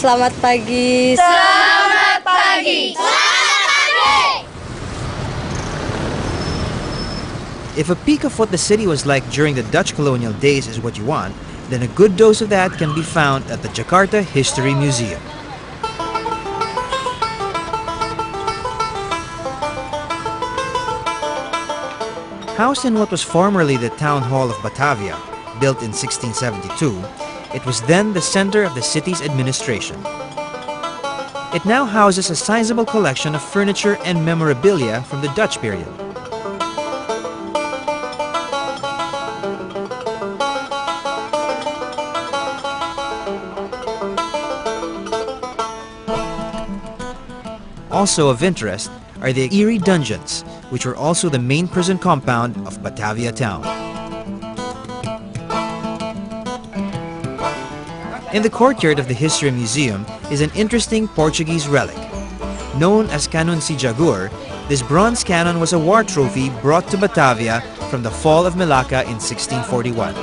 Selamat pagi. Selamat pagi. Selamat pagi. If a peek of what the city was like during the Dutch colonial days is what you want, then a good dose of that can be found at the Jakarta History Museum. Housed in what was formerly the Town Hall of Batavia, built in 1672, it was then the center of the city's administration. It now houses a sizable collection of furniture and memorabilia from the Dutch period. Also of interest are the eerie dungeons, which were also the main prison compound of Batavia town. In the courtyard of the History Museum is an interesting Portuguese relic. Known as Canonsi Jaguar, this bronze cannon was a war trophy brought to Batavia from the fall of Malacca in 1641.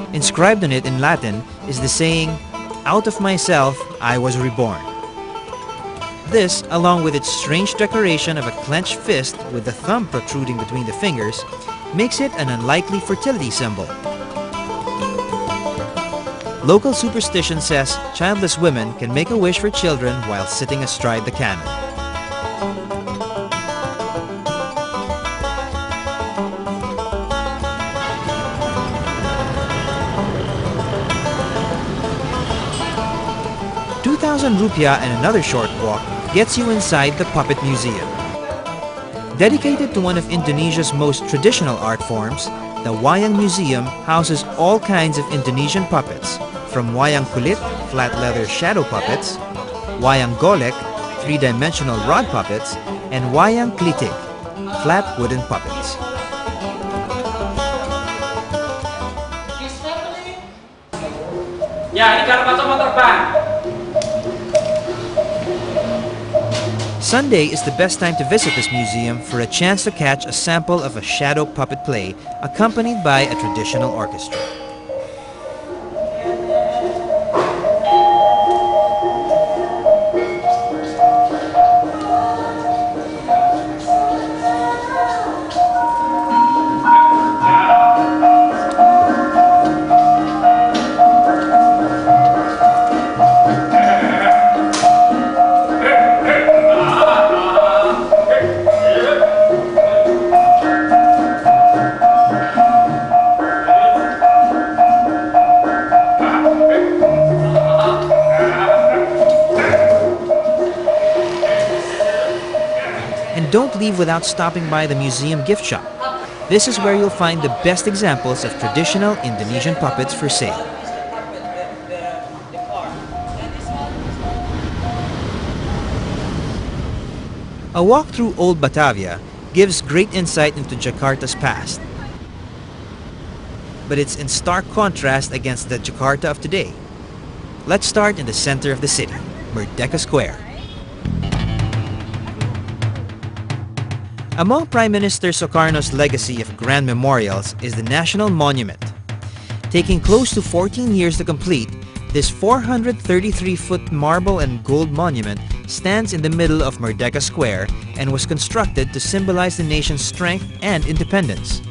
Inscribed on it in Latin is the saying, "Out of myself I was reborn." This, along with its strange decoration of a clenched fist with the thumb protruding between the fingers, makes it an unlikely fertility symbol. Local superstition says childless women can make a wish for children while sitting astride the cannon. ₹2,000 and another short walk gets you inside the Puppet Museum. Dedicated to one of Indonesia's most traditional art forms, the Wayang Museum houses all kinds of Indonesian puppets, from wayang kulit, flat leather shadow puppets, wayang golek, three-dimensional rod puppets, and wayang klitik, flat wooden puppets. Ya, ini karpaso mau terbang. Sunday is the best time to visit this museum for a chance to catch a sample of a shadow puppet play accompanied by a traditional orchestra. Don't leave without stopping by the museum gift shop. This is where you'll find the best examples of traditional Indonesian puppets for sale. A walk through Old Batavia gives great insight into Jakarta's past. But it's in stark contrast against the Jakarta of today. Let's start in the center of the city, Merdeka Square. Among Prime Minister Sukarno's legacy of grand memorials is the National Monument. Taking close to 14 years to complete, this 433-foot marble and gold monument stands in the middle of Merdeka Square and was constructed to symbolize the nation's strength and independence.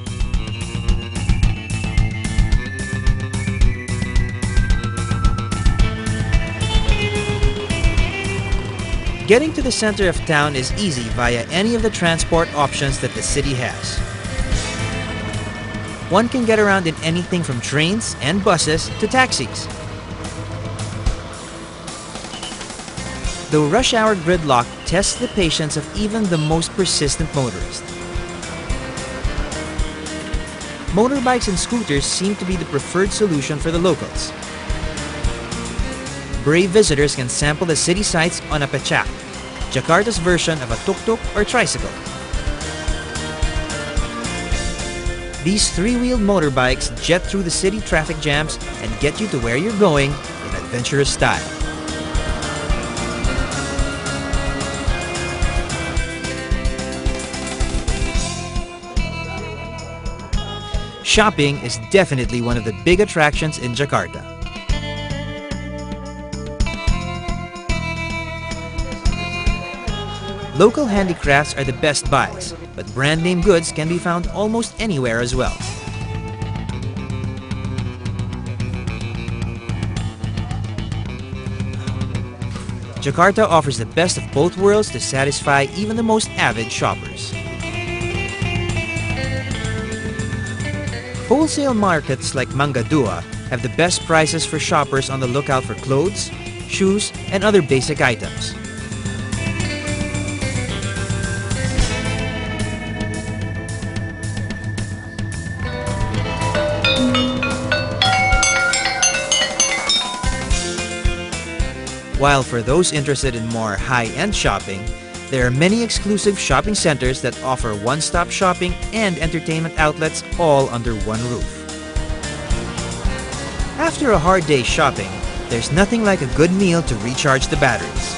Getting to the center of town is easy via any of the transport options that the city has. One can get around in anything from trains and buses to taxis. Though rush hour gridlock tests the patience of even the most persistent motorist. Motorbikes and scooters seem to be the preferred solution for the locals. Brave visitors can sample the city sights on a pecak, Jakarta's version of a tuk-tuk or tricycle. These three-wheeled motorbikes jet through the city traffic jams and get you to where you're going in adventurous style. Shopping is definitely one of the big attractions in Jakarta. Local handicrafts are the best buys, but brand name goods can be found almost anywhere as well. Jakarta offers the best of both worlds to satisfy even the most avid shoppers. Wholesale markets like Mangga Dua have the best prices for shoppers on the lookout for clothes, shoes, and other basic items. While for those interested in more high-end shopping, there are many exclusive shopping centers that offer one-stop shopping and entertainment outlets all under one roof. After a hard day shopping, there's nothing like a good meal to recharge the batteries.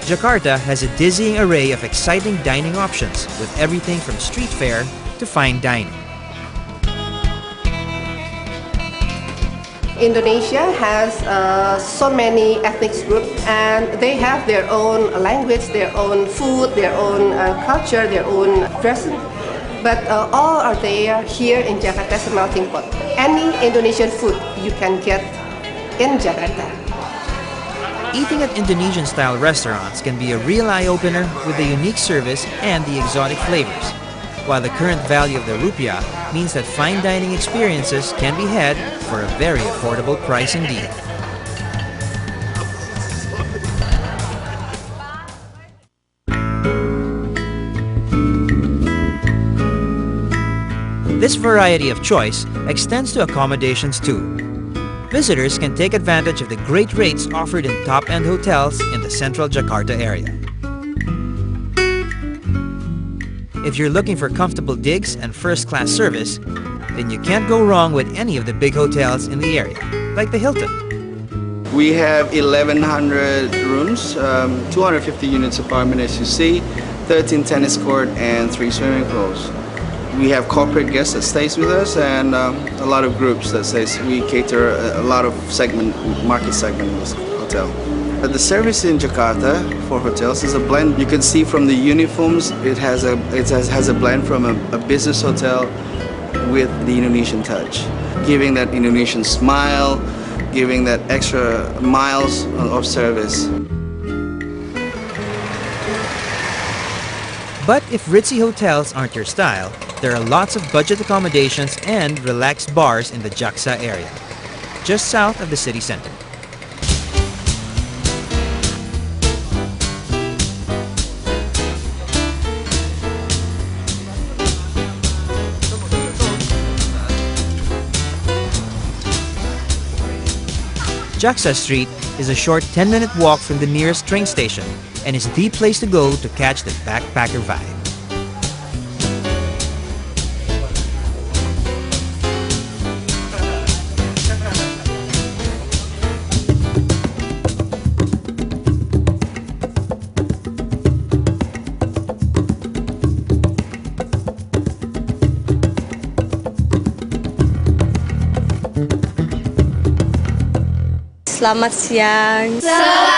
Jakarta has a dizzying array of exciting dining options with everything from street fare to fine dining. Indonesia has so many ethnic groups, and they have their own language, their own food, their own culture, their own dressing. But all are there here in Jakarta as a melting pot. Any Indonesian food you can get in Jakarta. Eating at Indonesian-style restaurants can be a real eye-opener with the unique service and the exotic flavors, while the current value of the rupiah means that fine dining experiences can be had for a very affordable price indeed. This variety of choice extends to accommodations too. Visitors can take advantage of the great rates offered in top-end hotels in the central Jakarta area. If you're looking for comfortable digs and first-class service, then you can't go wrong with any of the big hotels in the area, like the Hilton. We have 1,100 rooms, 250 units apartment as you see, 13 tennis court and 3 swimming pools. We have corporate guests that stays with us and a lot of groups that stays. We cater a lot of market segment in this hotel. But the service in Jakarta for hotels is a blend. You can see from the uniforms, it has a blend from a business hotel with the Indonesian touch, giving that Indonesian smile, giving that extra miles of service. But if ritzy hotels aren't your style, there are lots of budget accommodations and relaxed bars in the Jaksa area, just south of the city center. Jaksa Street is a short 10-minute walk from the nearest train station and is the place to go to catch the backpacker vibe. Selamat siang. Selamat